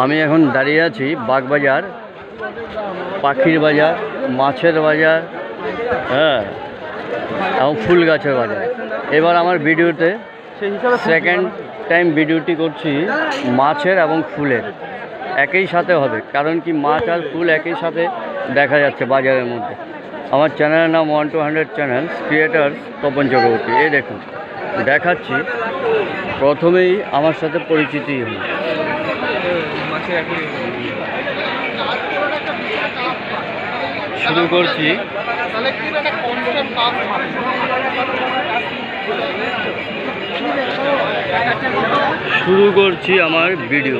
আমি এখন দাঁড়িয়ে আছি বাগবাজার, পাখির বাজার, মাছের বাজার, হ্যাঁ, এবং ফুল গাছের বাজার। এবার আমার ভিডিওতে সেকেন্ড টাইম ভিডিওটি করছি মাছের এবং ফুলের একই সাথে হবে, কারণ কি মাছ আর ফুল একই সাথে দেখা যাচ্ছে বাজারের মধ্যে। আমার চ্যানেলের নাম 1 to 100 channel creators Tapan Chakraborty. এই দেখুন দেখাচ্ছি, প্রথমেই আমার সাথে পরিচিতি হল। শুরু করছি আমার ভিডিও।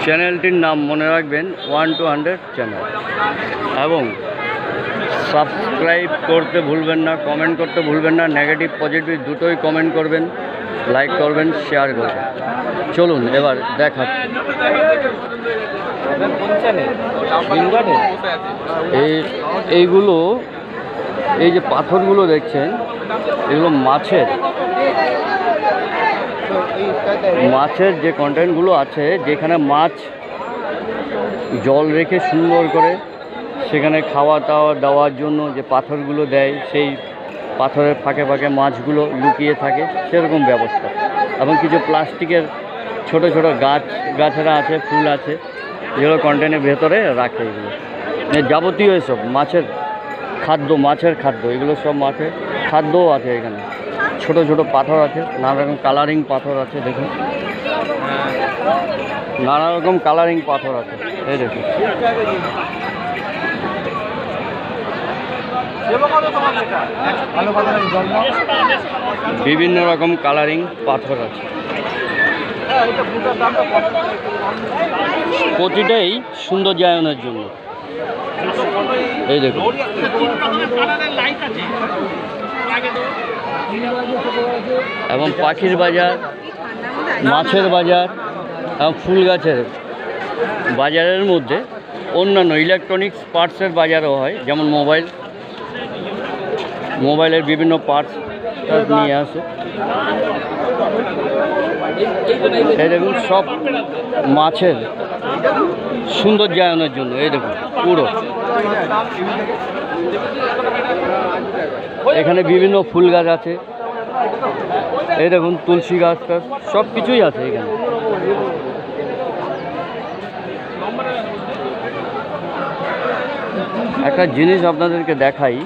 চ্যানেলটির নাম মনে রাখবেন 1 to 100 চ্যানেল, এবং সাবস্ক্রাইব করতে ভুলবেন না, কমেন্ট করতে ভুলবেন না। নেগেটিভ পজিটিভ দুটোই কমেন্ট করবেন, লাইক করবেন, শেয়ার করবেন। চলুন এবার দেখাচ্ছি। এইগুলো, এই যে পাথরগুলো দেখছেন, এগুলো মাছের যে কন্টেন্টগুলো আছে, যেখানে মাছ জল রেখে সুন্দর করে সেখানে খাওয়া দাওয়া দেওয়ার জন্য যে পাথরগুলো দেয়, সেই পাথরের ফাঁকে ফাঁকে মাছগুলো লুকিয়ে থাকে, সেরকম ব্যবস্থা। এবং কিছু প্লাস্টিকের ছোট ছোট গাছেরা আছে, ফুল আছে, যেগুলো কন্টেনের ভেতরে রাখে। এগুলো যাবতীয় এসব মাছের খাদ্য, এগুলো সব মাছের খাদ্যও আছে। এখানে ছোট ছোট পাথর আছে, নানা রকম কালারিং পাথর আছে। দেখুন নানা রকম কালারিং পাথর আছে, এই দেখুন। বিভিন্ন রকম কালারিং পাথর আছে, প্রতিটাই সৌন্দর্যায়নের জন্য। এই দেখুন এবং পাখির বাজার, মাছের বাজার এবং ফুল গাছের বাজারের মধ্যে অন্যান্য ইলেকট্রনিক্স পার্টসের বাজারও হয়, যেমন মোবাইলের বিভিন্ন পার্টস নিয়ে আসে। এই দেখুন সব মাছের সৌন্দর্যায়নের জন্য। এই দেখুন পুরো এখানে বিভিন্ন ফুল গাছ আছে, এই দেখুন তুলসী গাছ টাছ সব কিছুই আছে এখানে। একটা জিনিস আপনাদেরকে দেখাই,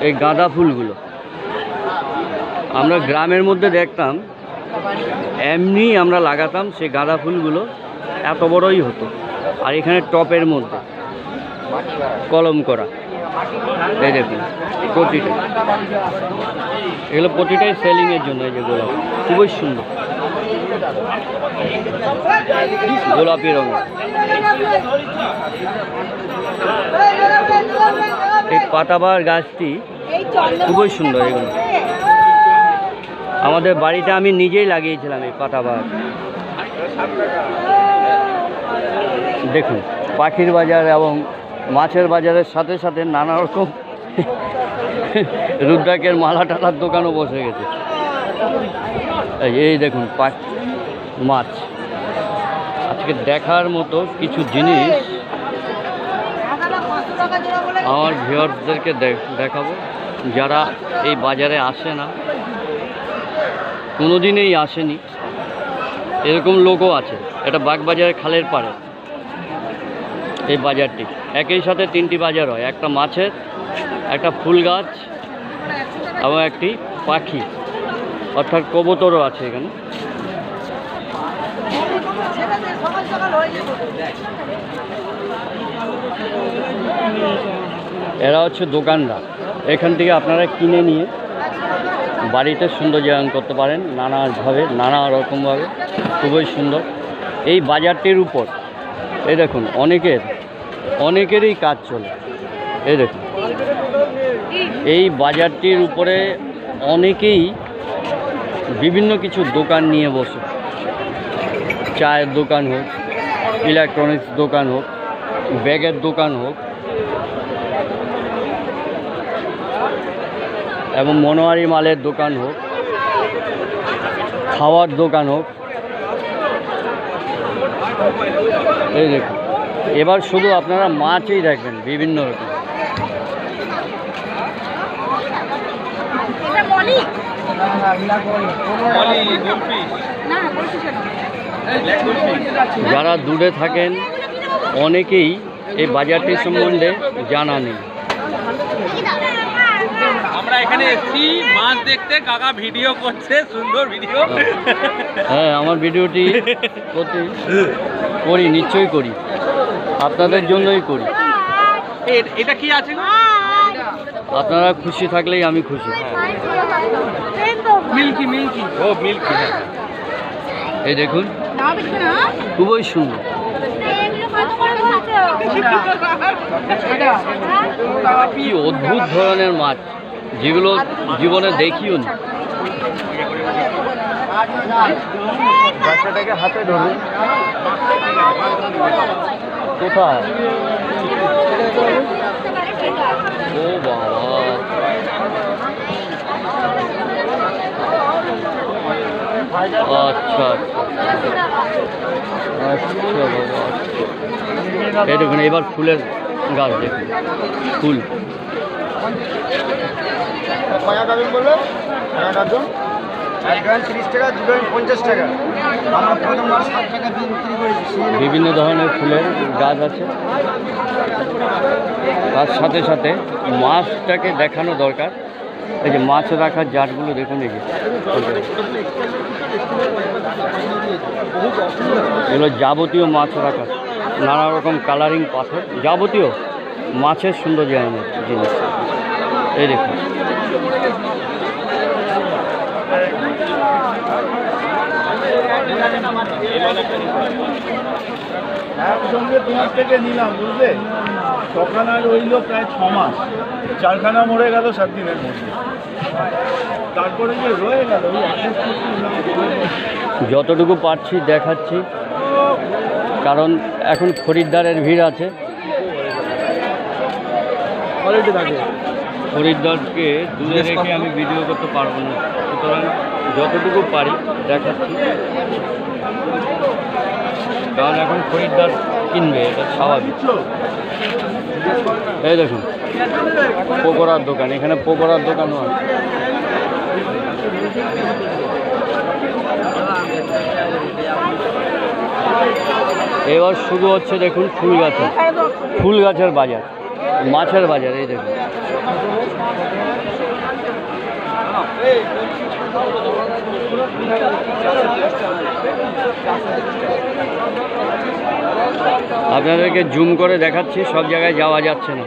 এই গাঁদা ফুলগুলো আমরা গ্রামের মধ্যে দেখতাম, এমনি আমরা লাগাতাম, সেই গাঁদা ফুলগুলো এত বড়ই হতো। আর এখানে টপের মধ্যে কলম করা, এই দেখুন প্রতিটা, এগুলো প্রতিটাই সেলিংয়ের জন্য। এই যে গোলাপ খুবই সুন্দর, গোলাপি রঙের। এই পাতাবাহার গাছটি খুবই সুন্দর। এগুলো আমাদের বাড়িতে আমি নিজেই লাগিয়েছিলাম এই পাতাবাহার। দেখুন পাখির বাজার এবং মাছের বাজারের সাথে সাথে নানা রকম রুদ্রাক্ষের মালা টালার দোকানও বসে গেছে। এই দেখুন মাছ, আজকে দেখার মতো কিছু জিনিস আমার ভিউয়ার্সদেরকে দেখাবো, যারা এই বাজারে আসে না, কোনোদিনই আসেনি, এরকম লোকও আছে। এটা বাগবাজারের খালের পাড়ে এই বাজারটি। একই সাথে তিনটি বাজার হয়, একটা মাছের, একটা ফুল গাছ এবং একটি পাখি, অর্থাৎ কবুতরও আছে এখানে। এরা হচ্ছে দোকানদার, এখান থেকে আপনারা কিনে নিয়ে বাড়িতে সৌন্দর্যায়ন করতে পারেন নানাভাবে, নানা রকমভাবে। খুবই সুন্দর এই বাজারটির উপর। এই দেখুন অনেকেরই কাজ চলে। এই দেখুন এই বাজারটির উপরে অনেকেই বিভিন্ন কিছু দোকান নিয়ে বসে, চায়ের দোকান হোক, ইলেকট্রনিক্স দোকান হোক, ব্যাগের দোকান হোক, এবং মনোহারি মালের দোকান হোক, খাওয়ার দোকান হোক, এই দেখুন। এবার শুধু আপনারা মাছই দেখবেন বিভিন্ন রকম। যারা দূরে থাকেন অনেকেই এই বাজারটির সম্বন্ধে জানা নেই। আমরা এখানে এসেছি মাছ দেখতে, কাকা ভিডিও করছে, সুন্দর ভিডিও। হ্যাঁ, আমার ভিডিওটি করি, নিশ্চয়ই করি, আপনাদের জন্যই করি। এটা কি আছে? আপনারা খুশি থাকলেই আমি খুশি। মিল্কি মিল্কি, ও মিল্কি। এই দেখুন, খুবই সুন্দর। কি অদ্ভুত ধরনের মাছ, যেগুলো জীবনে দেখিও নি। বাচ্চাটাকে হাতে ধরুন। কোথায়? ও বাবা, আচ্ছা আচ্ছা বাবা। এই দেখুন, এবার ফুলের গাছ দেখুন, ফুল। বললো 30 টাকা, 50 টাকা। আমরা প্রথমবার 60 টাকা দিয়ে বিক্রি করেছি। বিভিন্ন ধরনের ফুলের গাছ আছে। তার সাথে সাথে মাছটাকে দেখানো দরকার। এই যে মাছ রাখার জারগুলো দেখুন, এই যে এগুলো যাবতীয় মাছ রাখার, নানা রকম কালারিং পাথর, যাবতীয় মাছের সুন্দর জিনিস। এই দেখুন, একসঙ্গে তোমার থেকে নিলাম, বুঝলে? ছখানা রইল প্রায় 6 মাস, 4খানা মরে গেল 7 দিনের মধ্যে। তারপরে যে রয়ে গেল, যতটুকু পারছি দেখাচ্ছি, কারণ এখন খরিদ্দারের ভিড় আছে। খরিদ্দারকে দূরে রেখে আমি ভিডিও করতে পারবো না, সুতরাং যতটুকু পারি দেখাচ্ছি, কারণ এখন খরিদ্দার কিনবে, এটা স্বাভাবিক। এই দেখুন, পকোড়ার দোকান, এখানে পকোড়ার দোকানও আছে। এবার শুরু হচ্ছে দেখুন ফুল গাছের বাজার, মাছের বাজার। এই দেখুন, আপনাদেরকে জুম করে দেখাচ্ছি, সব জায়গায় যাওয়া যাচ্ছে না।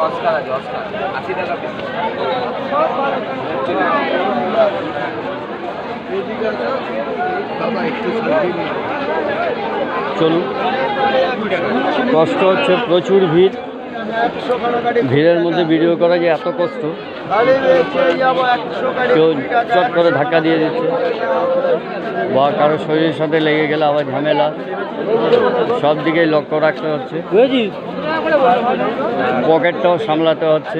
অস্কার আছে, অস্কার 80 টাকা পিস। চলুন, কষ্ট হচ্ছে, প্রচুর ভিড়। ভিড়ের মধ্যে ভিডিও করা যে এত কষ্ট, কেউ চট করে ধাক্কা দিয়ে দিচ্ছে, বা কারো শরীরের সাথে লেগে গেলে আবার ঝামেলা। সব দিকেই লক্ষ্য রাখতে হচ্ছে, পকেটটাও সামলাতে হচ্ছে।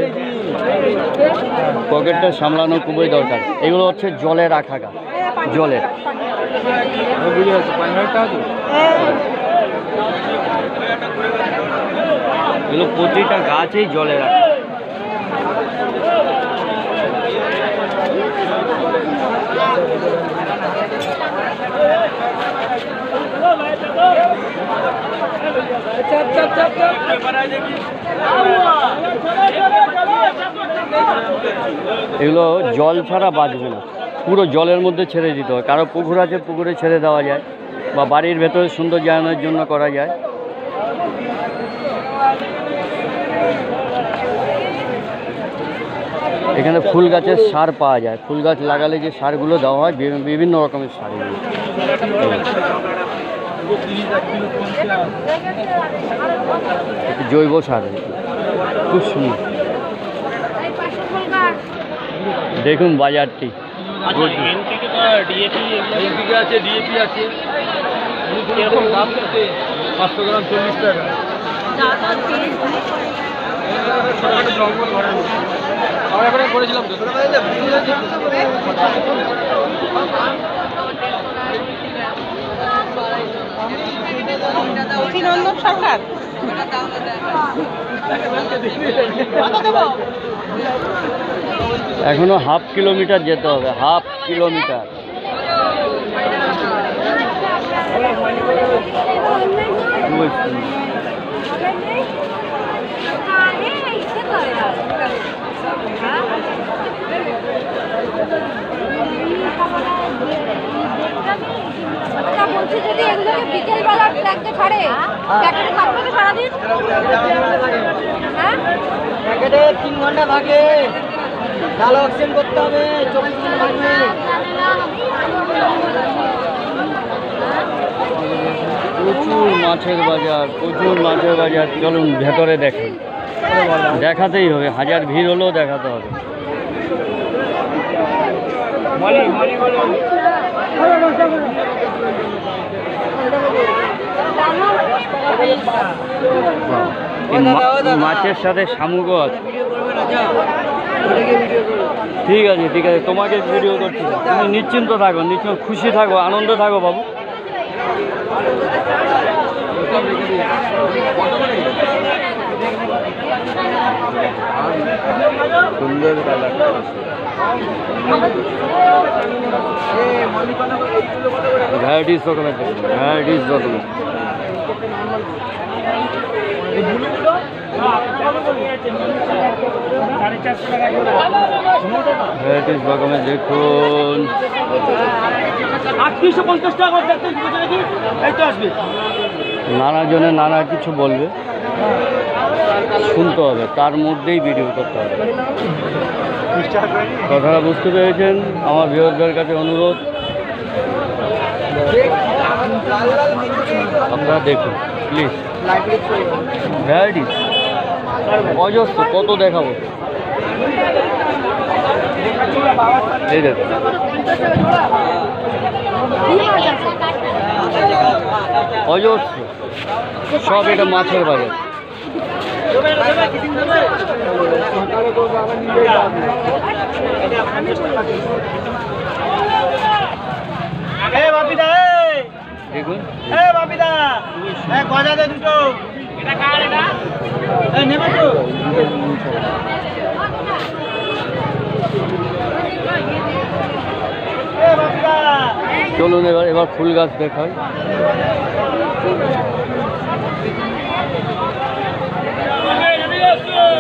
পকেটটা সামলানো খুবই দরকার। এগুলো হচ্ছে জলে রাখা গাছ, জলের। এগুলো প্রতিটা গাছেই জলে রাখা। এগুলো জল ছাড়া বাঁচবে না, পুরো জলের মধ্যে ছেড়ে দিতে হয়। কারো পুকুর আছে, পুকুরে ছেড়ে দেওয়া যায়, বা বাড়ির ভেতরে সুন্দর জানানোর জন্য করা যায়। এখানে ফুল গাছের সার পাওয়া যায়, ফুল গাছ লাগালে যে সারগুলো দেওয়া হয়, বিভিন্ন রকমের সার, জৈব সার, খুব সুন্দর। দেখুন বাজারটি এনপিকে আছে, ডিএপি আছে। এরকম দাম আছে 500 গ্রাম 40 টাকা। আমরা এখানে করেছিলাম তো। অভিনন্দন সরকার এখনো হাফ কিলোমিটার যেতে হবে, হাফ কিলোমিটার। বলছি যদি এগুলোকে বিকেলবেলা ট্র্যাকটা ছাড়ে প্যাকেটে থাকবে তো সারাদিন? হ্যাঁ, প্যাকেটে 3 ঘন্টা থাকে, ভালো অক্সিজেন করতে হবে, 24 ঘন্টা থাকবে। প্রচুর মাছের বাজার, প্রচুর মাছের বাজার। চলুন ভেতরে দেখেন, দেখাতেই হবে, হাজার ভিড় হলেও দেখাতে হবে। মাছের সাথে শামুকও আছে। ঠিক আছে, ঠিক আছে, তোমাকে ভিডিও করছি। তুমি নিশ্চিন্ত থাকো, নিশ্চিন্ত খুশি থাকো, আনন্দ থাকো বাবু। সুন্দর ভ্যারাইটিস রকমের, ভ্যারাইটিস রকমের। ভ্যারাইটিস রকমের দেখুন। 3850 টাকা করে দেখতে নাকি? এই তো আসবে। নানা জনে নানা কিছু বলবে, শুনতে হবে, তার মধ্যেই ভিডিও করতে হবে। কথাটা বুঝতে পেরেছেন? আমার ভিউয়ারদের কাছে অনুরোধ, আপনারা দেখুন প্লিজ। ভ্যারাইটিস অজস্র, কত দেখাবো। এই দেখুন, অজস্র সব। এটা মাছের বাজার। দেখুন গজা দে দুটো। এটা কার? এটা নেবে তো। চলুন এবার ফুল গাছ দেখাই।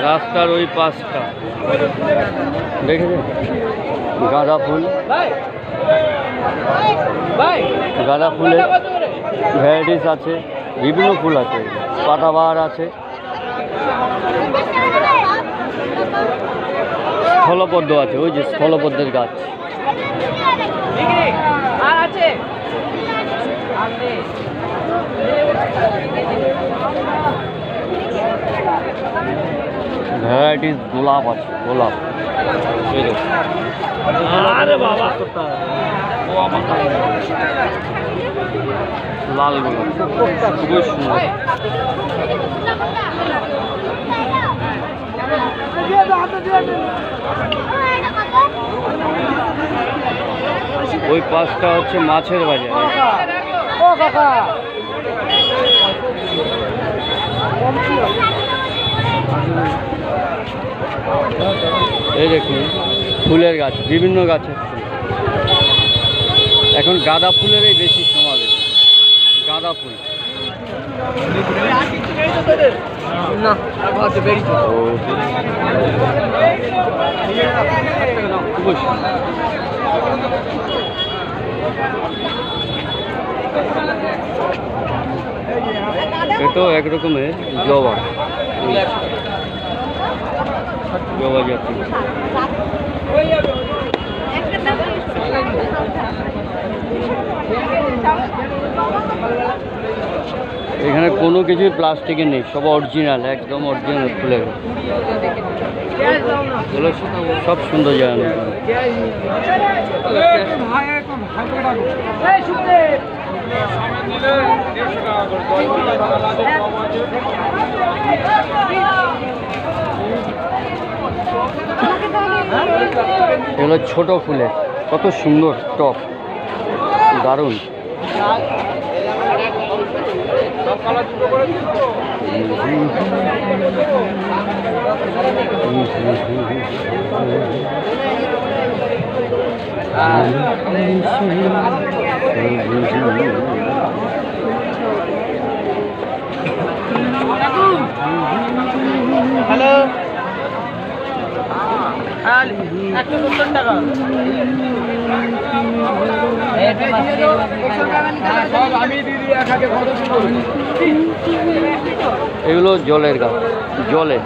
রাস্তার ওই পাশটা দেখেছেন, গাঁদা ফুল। গাঁদা ফুলের ভ্যারাইটিস আছে, বিভিন্ন ফুল আছে, পাতাবাহার আছে, স্থলপদ্ম আছে, ওই যে স্থলপদ্মের গাছ। আর আছে ভ্যারাইটিস গোলাপ আছে, গোলাপ। এই দেখুন, আরে বাবা লাল গোলাপ, খুবই সুন্দর। ওই পাশটা হচ্ছে মাছের বাজার। এই দেখুন ফুলের গাছ, বিভিন্ন গাছের ফুল। এখন গাঁদা ফুলেরই বেশি সমাবেশ, গাঁদা ফুল। না খুবই সুন্দর। এটাও একরকমের জবা, জবা জাতি। এখানে কোনো কিছুই প্লাস্টিকের নেই, সব অরিজিনাল, একদম অরিজিনাল ফুলের। এগুলো সব সুন্দর জায়গা। এগুলো ছোট ফুলের, কত সুন্দর টপ, দারুণ। হ্যালো, 170 টাকা। এগুলো জলের গাছ, জলে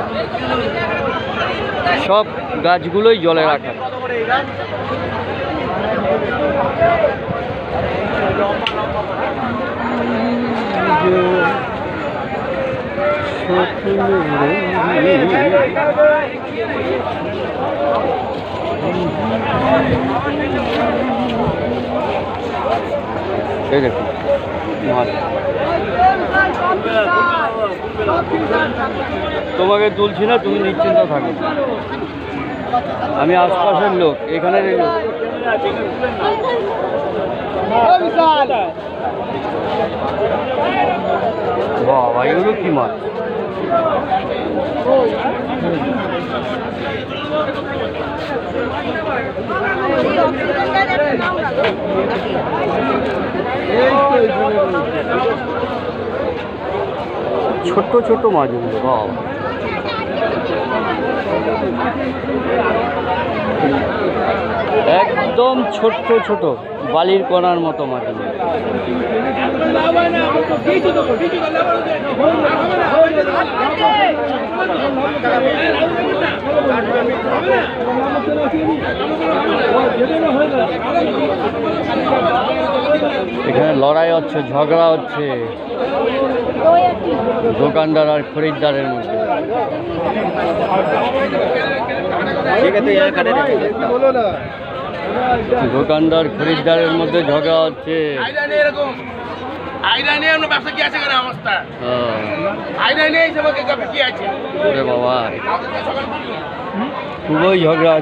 সব গাছগুলোই জলে রাখা। এই দেখুন মাছ। তোমাকে তুলছি না, তুমি নিশ্চিন্ত থাকো। আমি আশপাশের লোক, এখানের লোক। বাবা, এগুলো কি মাছ? ছোট্ট ছোট্ট মাছগুলো, বাবা। একদম ছোট্ট ছোট বালির কণার মতো মাছগুলো। এখানে লড়াই হচ্ছে, ঝগড়া হচ্ছে দোকানদার আর খরিদ্দারের মধ্যে। দোকানদার খরিদ্দারের মধ্যে ঝগড়া হচ্ছে। বাবা,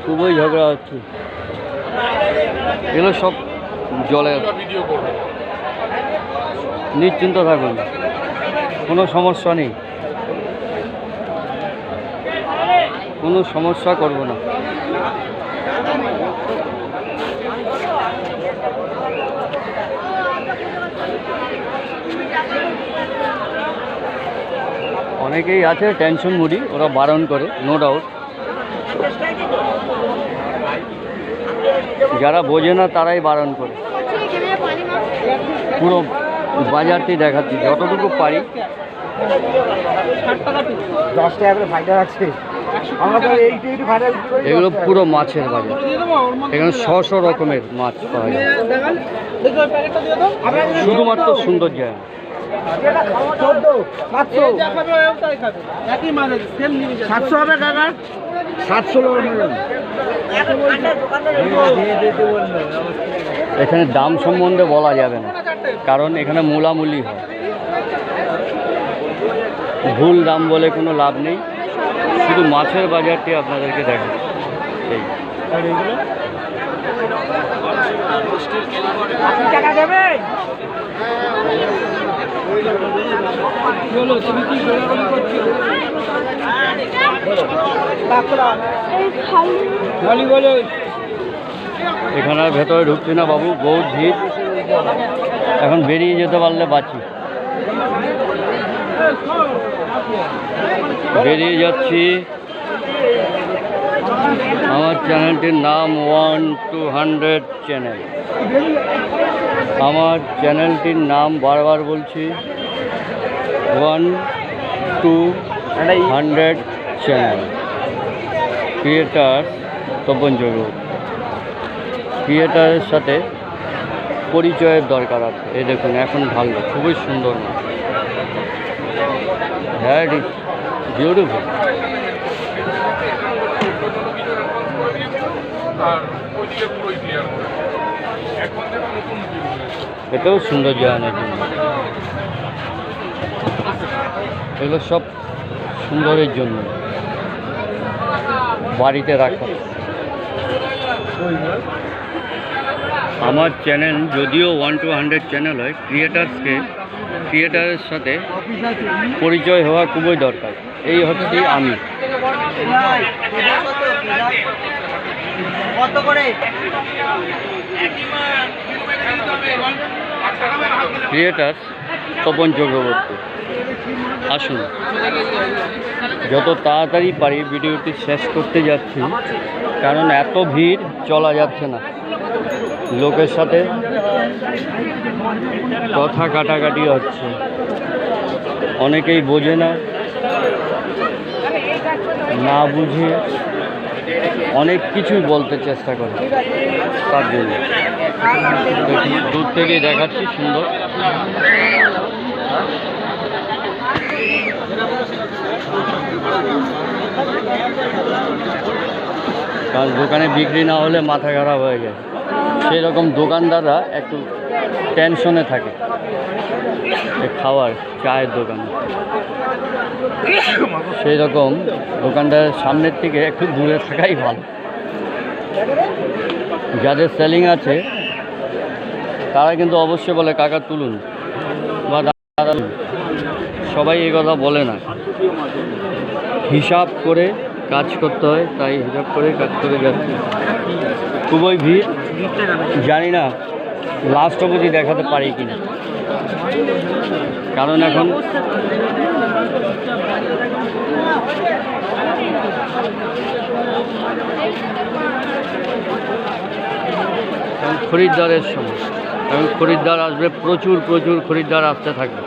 খুবই ঝগড়া হচ্ছে। এগুলো সব জলের। নিশ্চিন্ত থাকুন, কোনো সমস্যা নেই, কোনো সমস্যা করব না। অনেকেই আছে টেনশন মুডি, ওরা বারণ করে, নো ডাউট। যারা বোঝে না তারাই বারণ করে। পুরো বাজারটি দেখাচ্ছি যতটুকু পারি। 10 টাকা করে ফাইটার আছে। এগুলো পুরো মাছের বাজার, এখানে 100 রকমের মাছ পাওয়া যায়। শুধুমাত্র সুন্দর জায়গা। 700 হবে কাকা, 700 এখানে দাম সম্বন্ধে বলা যাবে না, কারণ এখানে মূলামূলি হয়। ভুল দাম বলে কোনো লাভ নেই। শুধু মাছের বাজারটি আপনাদেরকে দেখাচ্ছি। টাকা দেবে। এখানে আর ভেতরে ঢুকছি না বাবু, বহুত ভিড়। এখন বেরিয়ে যেতে পারলে বাঁচি। বেরিয়ে যাচ্ছি। আমার চ্যানেলটির নাম 1-200 চ্যানেল। আমার চ্যানেলটির নাম বারবার বলছি, 1-200 চ্যানেল। ক্রিয়েটার তপন জগৎ। ক্রিয়েটারের সাথে পরিচয়ের দরকার আছে। এই দেখুন এখন ঢাললো, খুবই সুন্দর। That is beautiful. এটাও সুন্দর জায়গার জন্য, এগুলো সব সুন্দরের জন্য বাড়িতে রাখা। আমার চ্যানেল যদিও 1 to 100 চ্যানেল হয়, ক্রিয়েটারের সাথে পরিচয় হওয়া খুবই দরকার। এই হচ্ছে আমি। কত করে? ক্রিয়েটার তপন চক্রবর্তী। আসুন, যত তাড়াতাড়ি পারি ভিডিওটি শেষ করতে যাচ্ছি, কারণ এত ভিড় চলা যাচ্ছে না। লোকের সাথে কথা কাটাকাটি হচ্ছে, অনেকেই বোঝে না, না বুঝে অনেক কিছুই বলতে চেষ্টা করে। তার জন্য দূর থেকেই দেখাচ্ছি সুন্দর। কারণ দোকানে বিক্রি না হলে মাথা খারাপ হয়ে যায়, সেই রকম দোকানদাররা একটু টেনশনে থাকে। খাওয়ার চায়ের দোকান, সেই রকম দোকানদারের সামনের থেকে একটু দূরে থাকাই ভালো। যাদের সেলিং আছে তারা কিন্তু অবশ্যই বলে কাকা তুলুন বা দাদা তুলুন। সবাই এই কথা বলে না, হিসাব করে কাজ করতে হয়, তাই হিসাব করে কাজ করে যাচ্ছে। খুবই ভিড়, জানি না লাস্ট অবধি দেখাতে পারি কিনা, কারণ এখন খরিদ্দারের সময়, এখন খরিদ্দার আসবে, প্রচুর প্রচুর খরিদ্দার আসতে থাকবে।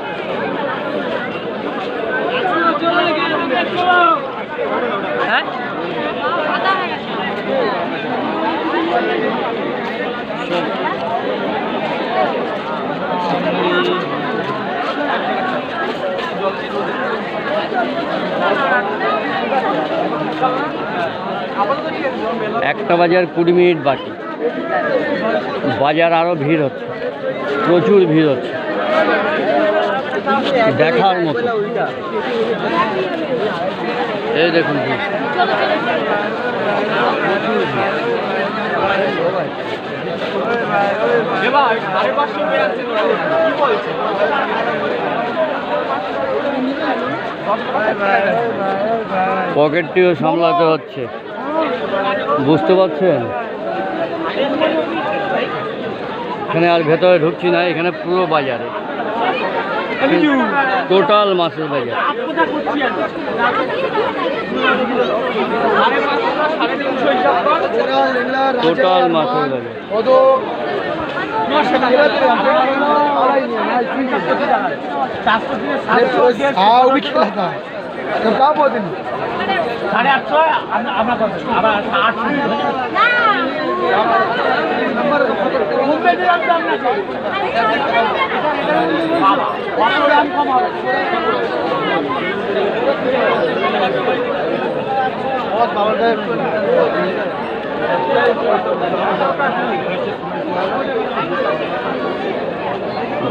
একটা বাজার 20 মিনিট বাকি, বাজার আরও ভিড় হচ্ছে, প্রচুর ভিড় হচ্ছে, দেখার মতো। এই দেখুন ভিড়, পকেটটিও সামলাতে হচ্ছে, বুঝতে পারছেন। এখানে আর ভেতরে ঢুকছি না, এখানে পুরো বাজারে টোটাল মাছের বাজার। টোটাল মাছের বাজার।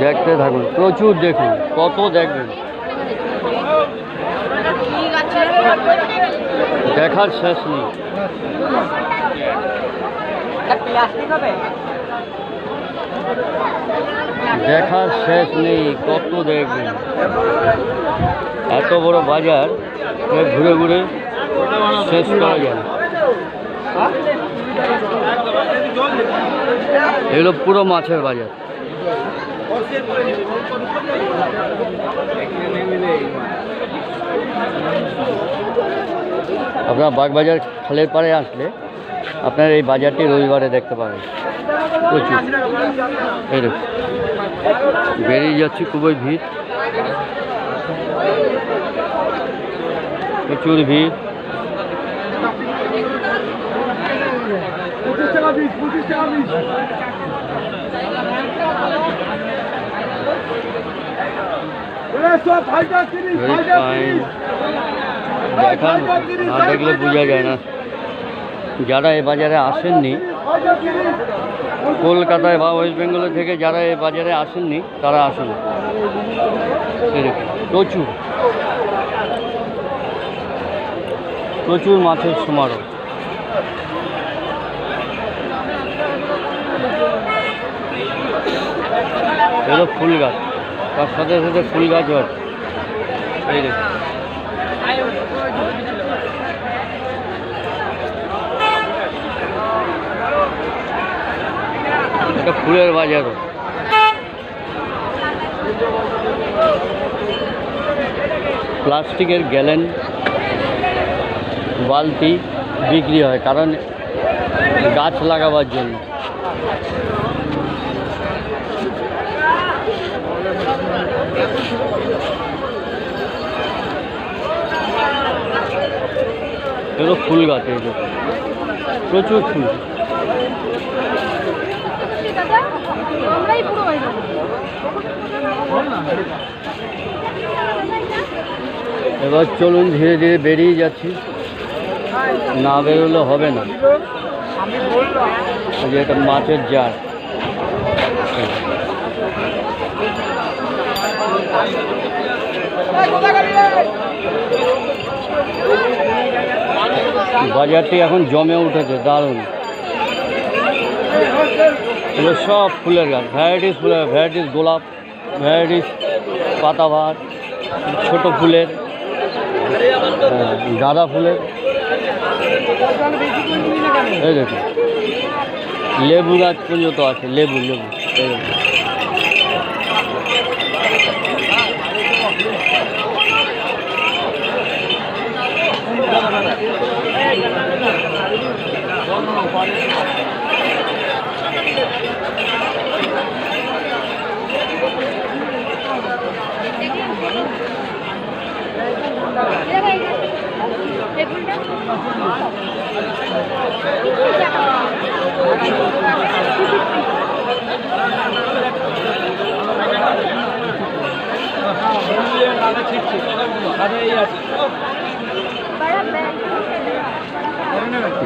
দেখতে থাকুন, প্রচুর দেখুন, কত দেখবেন, দেখার শেষ নেই। দেখার শেষ নেই, কত দেখবেন। এত বড় বাজার ঘুরে ঘুরে শেষ করা যায় না। এগুলো পুরো মাছের বাজার। আপনার বাগবাজার খালের পাড়ে আসলে আপনার এই বাজারটি রবিবারে দেখতে পাবেন। প্রচুর এরকম বেরিয়ে যাচ্ছি, খুবই ভিড়, প্রচুর ভিড়। দেখান না দেখলে বোঝা যায় না। যারা এ বাজারে আসেননি, কলকাতায় বা ওয়েস্ট বেঙ্গল থেকে যারা এ বাজারে আসেননি তারা আসেন। প্রচুর প্রচুর মাছের সমারোহ। এগুলো ফুল গাছ, তার সাথে সাথে ফুল গাছও আছে। এই দেখুন এটা ফুলের বাজারও। প্লাস্টিকের গ্যালেন বালতি বিক্রি হয়, কারণ গাছ লাগাবার জন্য। এগুলো ফুল গাছ, এগুলো প্রচুর ফুল। আমরাই পুরো হয়ে যাবো। এবার চলুন ধীরে ধীরে বেরিয়ে যাচ্ছি, না বেরোলে হবে না। এই যে এটা মাছের জার, বাজারটি এখন জমে উঠেছে, দারুণ। এগুলো সব ফুলের গাছ, ভ্যারাইটিস ফুলের, ভ্যারাইটিস গোলাপ, ভ্যারাইটিস পাতাবাহার, ছোট ফুলের, গাঁদা ফুলের। এই দেখুন লেবু গাছ পর্যন্ত আছে, লেবু লেবু। এই দেখুন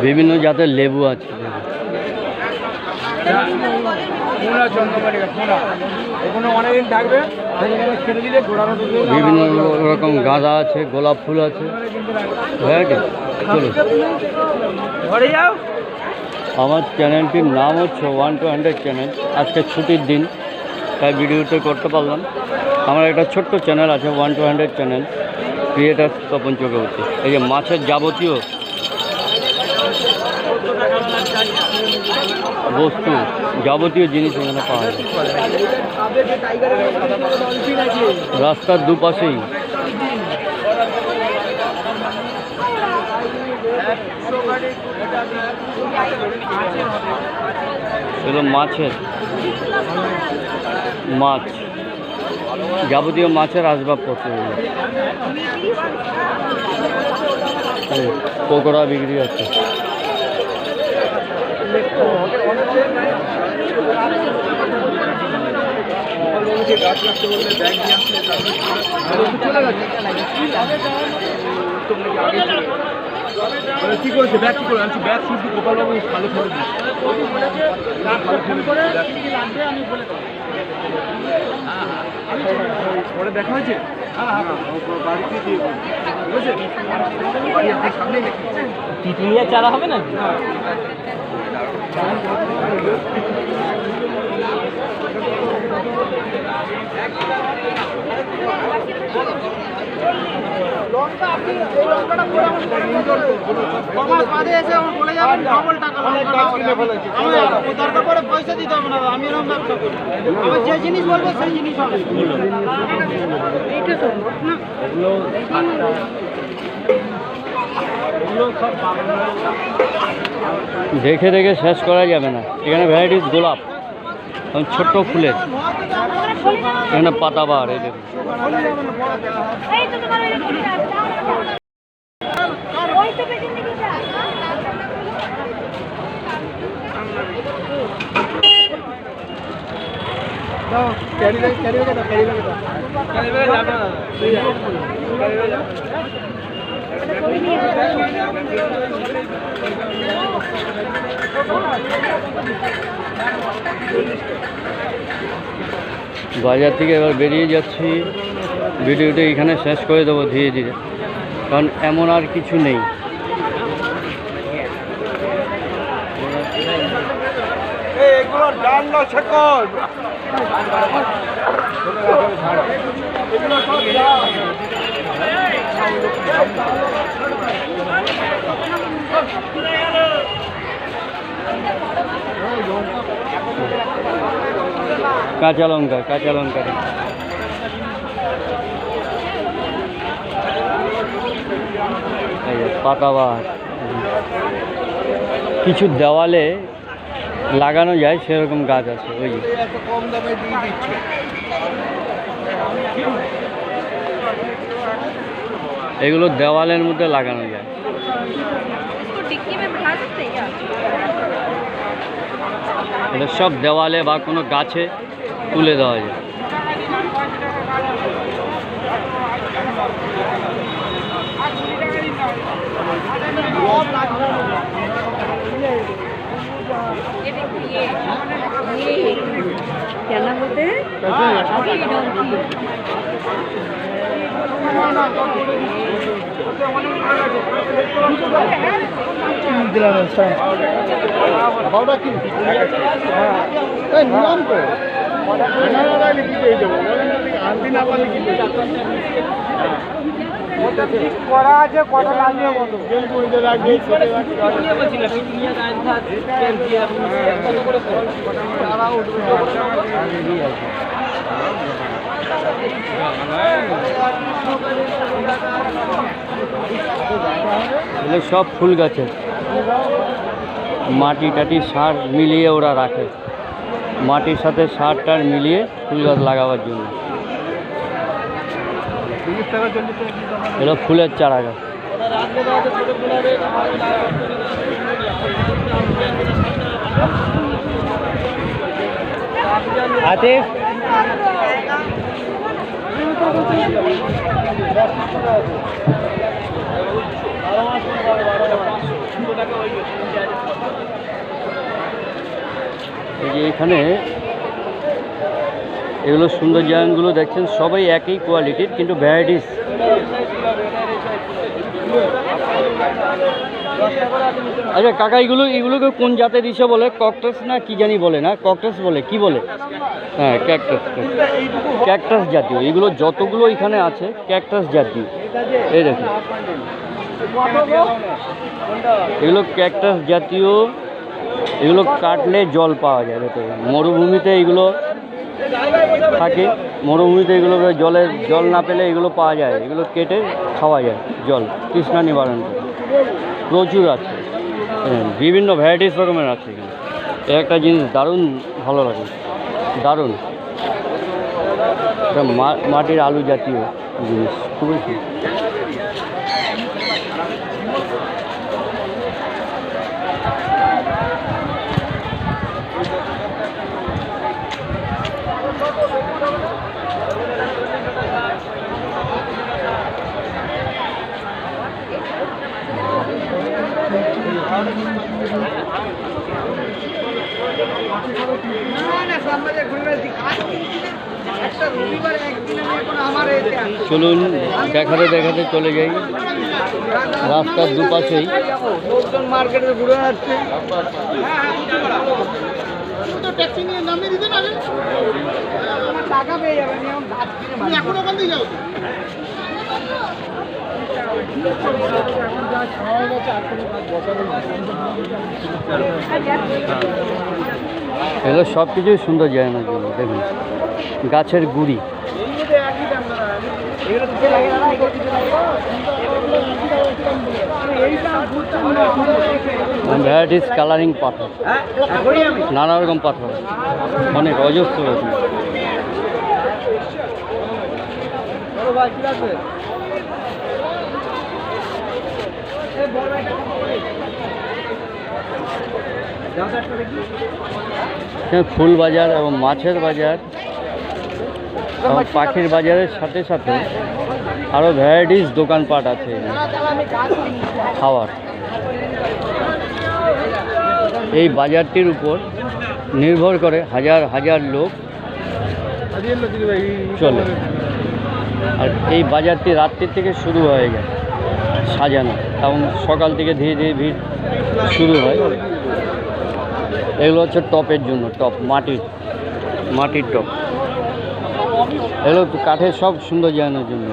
বিভিন্ন জাতের লেবু আছে। বিভিন্ন রকম গাঁদা আছে, গোলাপ ফুল আছে, চলো। আমার চ্যানেলটির নাম হচ্ছে 1 to 100 চ্যানেল। আজকে ছুটির দিন তাই ভিডিওতে করতে পারলাম। আমার একটা ছোট্ট চ্যানেল আছে 1 to 100 channel, creator Tapan Chakraborty. এই যে মাছের যাবতীয় বস্তু, যাবতীয় জিনিস এখানে পাওয়া যায়। রাস্তার দুপাশেই এগুলো মাছের মাছ, যাবতীয় মাছের আসবাবপত্র, পকোড়া বিক্রি হচ্ছে। কি করেছে ব্যাগ, কি করে আনছি ব্যাগ শুধু গোপালবাবু ভালো করে পরে দেখা হয়েছে। বাড়িতে দিয়ে বুঝেছে, বাড়ি আপনার সামনেই দেখি তিতুলিয়া চারা হবে না। পয়সা দিতে হবে না, আমি এরকম ব্যবসা করি। আমার যে জিনিস বলবো সেই জিনিস হবে। দেখে দেখে শেষ করা যাবে না। এখানে ভ্যারাইটিস গোলাপ, ছোট্ট ফুলের, এখানে পাতাবাহার। এই দেখুন বাজার থেকে এবার বেরিয়ে যাচ্ছি, ভিডিওটা এখানে শেষ করে দেবো ধীরে ধীরে, কারণ এমন আর কিছু নেই। কাঁচা লঙ্কা, কাঁচা লঙ্কা পাতাবাহার, কিছু দেওয়ালে লাগানো যায় সেরকম গাছ আছে। ওই যে কম দামে দিয়ে দিচ্ছে। এগুলো দেওয়ালের মধ্যে লাগানো যায়। এটা সব দেওয়ালে বা কোনো গাছে তুলে দেওয়া যায়। क्या नाम बोलते हैं? করা আছে, কটা লাগবে বলো? এগুলো সব ফুল গাছের মাটি টাটি সার মিলিয়ে ওরা রাখে, মাটির সাথে সার টার মিলিয়ে ফুল গাছ লাগাবার জন্য। এগুলো ফুলের চারা গাছ। আতিফ এই যে এখানে এগুলো সুন্দর জায়গাগুলো দেখছেন সবাই একই কোয়ালিটির, কিন্তু ভ্যারাইটিস। আচ্ছা কাকা, এগুলোকে কোন জাতের ইসে বলে? ককটাস না কি জানি বলে না? ককটাস বলে কি বলে? হ্যাঁ ক্যাকটাস, ক্যাকটাস জাতীয় এগুলো যতগুলো এখানে আছে ক্যাকটাস জাতীয়। এই দেখুন এগুলো ক্যাকটাস জাতীয়, এগুলো কাটলে জল পাওয়া যায় ভেতরে। মরুভূমিতে এগুলো থাকে, মরুভূমিতে এগুলো জল না পেলে এগুলো পাওয়া যায়, এগুলো কেটে খাওয়া যায়, জল তৃষ্ণা নিবারণ করে। প্রচুর আছে, বিভিন্ন ভ্যারাইটিস রকমের আছে এখানে। একটা জিনিস দারুণ ভালো লাগে, দারুণ। এটা মাটির আলু জাতীয় জিনিস, খুবই চলুন দেখাতে দেখাতে চলে যাই। রাস্তার দুপাশেই লোকজন মার্কেটে ঘুরে যাচ্ছে। টাকা পেয়ে যাবেন এখন ওখান থেকে যাও। এগুলো সব কিছুই সুন্দর জায়গা না, দেখুন গাছের গুড়ি, ভ্যারাইটিস কালারিং পাথর, নানা রকম পাথর, অনেক অজস্র রকম। ফুল বাজার এবং মাছের বাজার এবং পাখির বাজারের সাথে সাথে আরও ভ্যারাইটিস দোকানপাট আছে এখানে খাওয়ার। এই বাজারটির উপর নির্ভর করে হাজার হাজার লোক চলে। আর এই বাজারটি রাত্রির থেকে শুরু হয়ে যায় সাজানো, এবং সকাল থেকে ধীরে ধীরে ভিড় শুরু হয়। এগুলো হচ্ছে টপের জন্য, টপ মাটির টপ। এগুলো কাঠের সব সুন্দর জানানোর জন্য।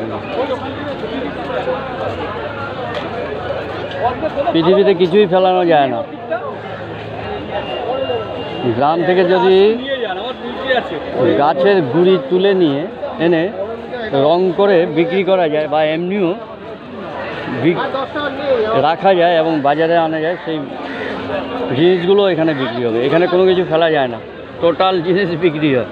পৃথিবীতে কিছুই ফেলানো যায় না। গ্রাম থেকে যদি গাছের গুঁড়ি তুলে নিয়ে এনে রং করে বিক্রি করা যায় বা এমনিও রাখা যায় এবং বাজারে আনা যায়, সেই জিনিসগুলো এখানে বিক্রি হবে। এখানে কোনো কিছু ফেলা যায় না, টোটাল জিনিস বিক্রি হয়।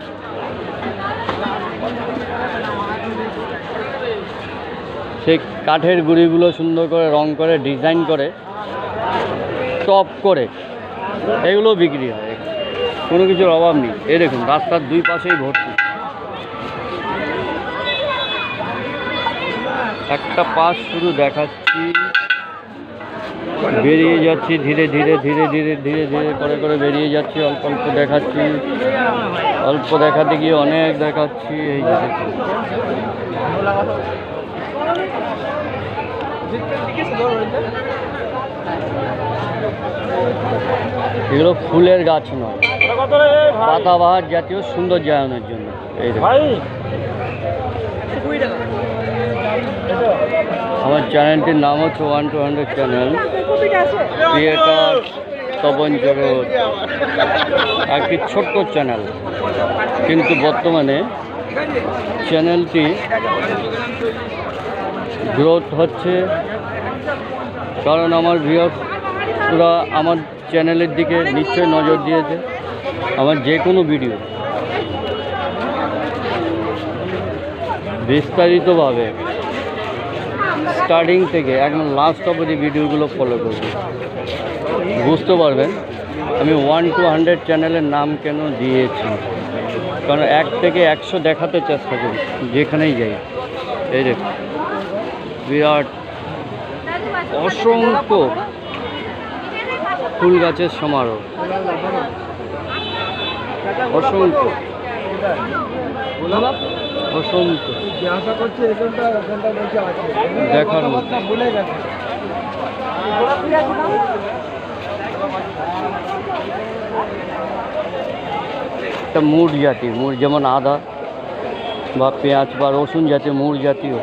সেই কাঠের গুঁড়িগুলো সুন্দর করে রং করে ডিজাইন করে টপ করে এগুলো বিক্রি হয়। কোনো কিছুর অভাব নেই। এই দেখুন রাস্তার দুই পাশেই ভর্তি। একটা পাশ শুধু দেখাচ্ছি, বেরিয়ে যাচ্ছি ধীরে ধীরে ধীরে ধীরে ধীরে ধীরে করে করে বেরিয়ে যাচ্ছি। অল্প অল্প দেখাচ্ছি, অল্প দেখাতে গিয়ে অনেক দেখাচ্ছি। এই যে দেখুন এগুলো ফুলের গাছ নয়, পাতাবাহার জাতীয় সুন্দর জায়গানোর জন্য। এই আমার চ্যানেলটির নাম হচ্ছে 1-200 চ্যানেল, ক্রিয়েটর তপন জগৎ। একটি ছোট্ট চ্যানেল, কিন্তু বর্তমানে চ্যানেলটি গ্রোথ হচ্ছে, কারণ আমার ভিউয়ার্সরা আমার চ্যানেলের দিকে নিশ্চয়ই নজর দিয়েছে। আমার যে কোনো ভিডিও বিস্তারিতভাবে স্টার্টিং থেকে একদম লাস্ট অবধি ভিডিওগুলো ফলো করবে, বুঝতে পারবেন আমি 1-200 চ্যানেলের নাম কেন দিয়েছি। কারণ 1 থেকে 100 দেখাতে চেষ্টা করি যেখানেই যাই। এই দেখুন বিরাট অসংখ্য ফুল গাছের সমারোহ, অসংখ্য অসংখ্য দেখার মতো। একটা মুড় জাতীয়, মুড় যেমন আদা বা পেঁয়াজ বা রসুন জাতীয় মুড় জাতীয়।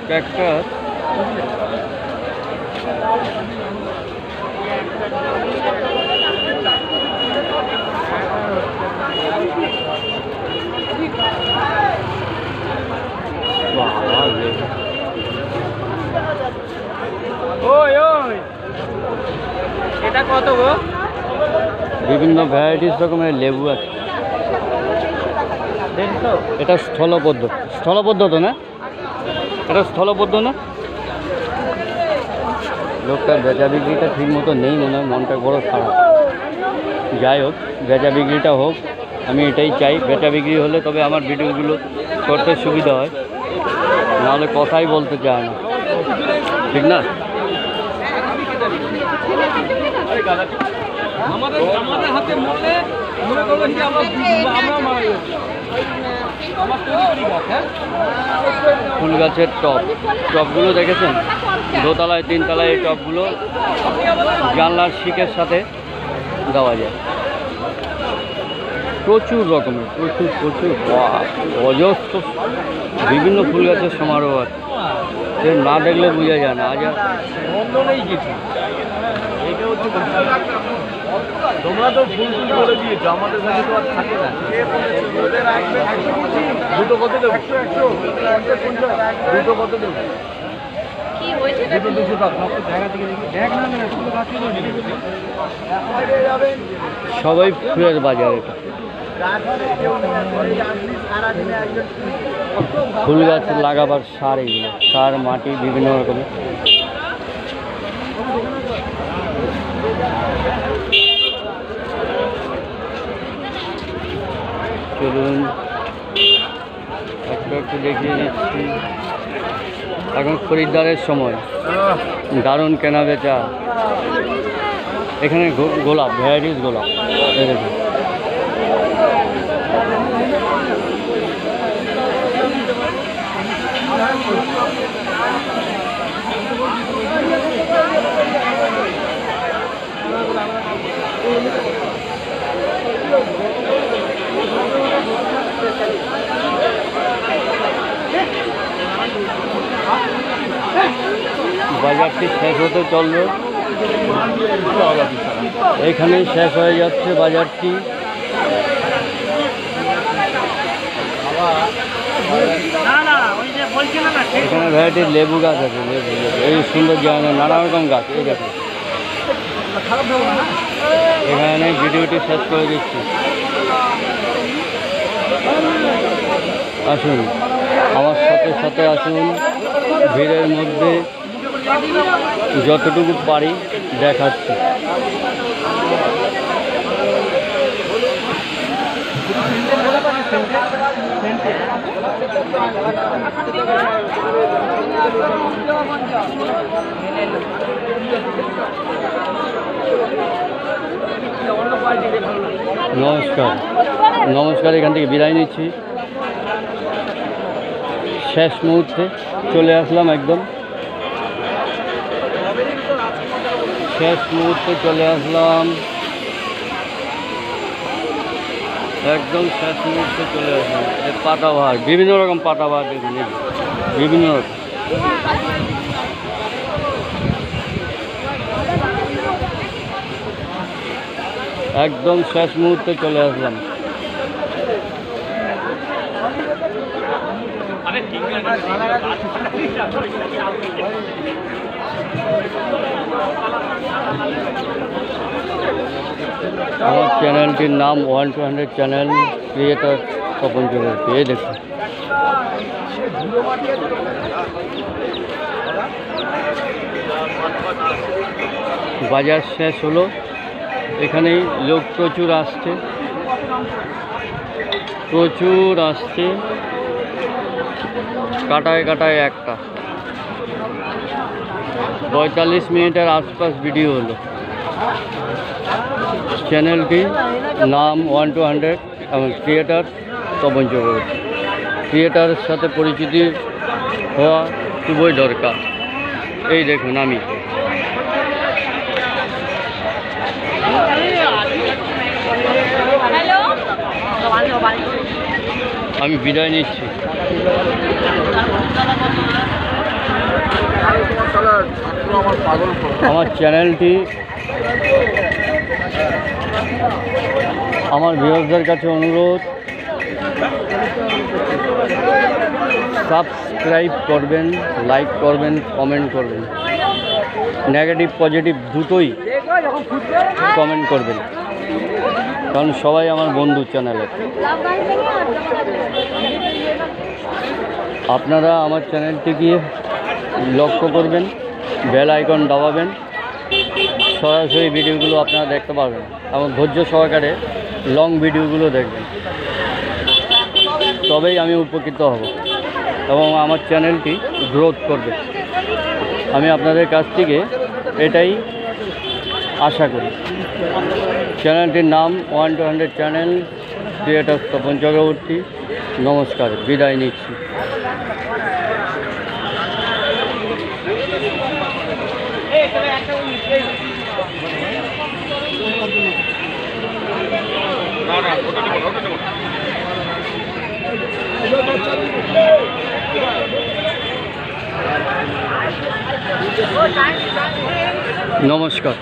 ক্যাকটাস এটা কত গো? বিভিন্ন ভ্যারাইটিস রকমের লেবু আছে। এটা স্থলবদ্ধ তো না? এটা স্থলবদ্ধ না? লোকটার বেচা বিক্রিটা ঠিক মতো নেই মনে হয়, মনটা বড় খারাপ। যাই হোক, বেচা বিক্রিটা হোক, আমি এটাই চাই। বেচা বিক্রি হলে তবে আমার ভিডিওগুলো করতে সুবিধা হয়, নাহলে কথাই বলতে চায় না, ঠিক না? আমাদের হাতে মরলে মনে করবেন যে আমরা মারা যাবো। ফুল গাছের টপগুলো দেখেছেন? দোতলায় 3 তলায় এই টপগুলো জানলার শিকের সাথে দেওয়া যায়। প্রচুর রকমের, প্রচুর অজস্র বিভিন্ন ফুল গাছের সমারোহ আছে, সে না দেখলে বোঝা যায় না। আজ বন্ধ নেই কিছু। এইটা হচ্ছে তোমরা তো ফুল করে দিয়েছো, আমাদের কাছে তো আর থাকে না। দুটো কত দেবো? 100 দুটো কত দেবো? কি হয়েছে? সবাই ফুলের বাজার এটা। ফুল গাছ লাগাবার সার, এগুলো সার, মাটি বিভিন্ন রকমের। চলুন একটু একটু দেখিয়ে দিচ্ছি। এখন খরিদ্দারের সময়, দারুণ কেনা বেচা। এখানে গোলাপ, ভ্যারাইটিস গোলাপ, এই দেখুন। বাজারটি শেষ হতে চলল, এখানেই শেষ হয়ে যাচ্ছে বাজারটি। এখানে ভ্যারাইটির লেবু গাছ আছে, লেবু, এই সুন্দর জায়গা, নানা রকম গাছ। এই দেখুন, এখানে ভিডিওটি শেষ করে দিচ্ছি। আসুন, আমার সাথে সাথে আসুন, ভিড়ের মধ্যে যতটুকু পারি দেখাচ্ছি। নমস্কার, এখান থেকে বিদায় নিচ্ছি। শেষ মুহূর্তে চলে আসলাম, একদম শেষ মুহূর্তে চলে আসলাম, একদম শেষ মুহূর্তে চলে আসলাম। এই পাতাবাহার, বিভিন্ন রকম পাতাবাহার দেখুন, বিভিন্ন রকম। একদম শেষ মুহূর্তে চলে আসলাম। আমার চ্যানেলটির নাম 1-200 চ্যানেল, ক্রিয়েটর তপন চক্রবর্তী। এই দেখুন, বাজার শেষ হলো। এখানেই লোক প্রচুর আসছে, কাটায় কাটায় একটা 45 মিনিটের আশপাশ ভিডিও হলো। চ্যানেলটির নাম 1-200 এবং ক্রিয়েটার তপন চক্রবর্তী। ক্রিয়েটারের সাথে পরিচিতি হওয়া খুবই দরকার। এই দেখুন, আমি বিদায় নিচ্ছি। আমার চ্যানেলটি আমার ভিউয়ারদের কাছে অনুরোধ, সাবস্ক্রাইব করবেন, লাইক করবেন, কমেন্ট করবেন, নেগেটিভ পজিটিভ দুটোই কমেন্ট করবেন, কারণ সবাই আমার বন্ধু চ্যানেলে। আপনারা আমার চ্যানেলটিকে লক্ষ্য করবেন, বেল আইকন দাবাবেন, সরাসরি ভিডিওগুলো আপনারা দেখতে পারবেন এবং ধৈর্য সহকারে লং ভিডিওগুলো দেখবেন, তবেই আমি উপকৃত হব এবং আমার চ্যানেলটি গ্রোথ করবে। আমি আপনাদের কাছ থেকে এটাই আশা করি। চ্যানেলটির নাম 1-200 চ্যানেল, ক্রিয়েটর তপন চক্রবর্তী। নমস্কার, বিদায় নিচ্ছি। নমস্কার।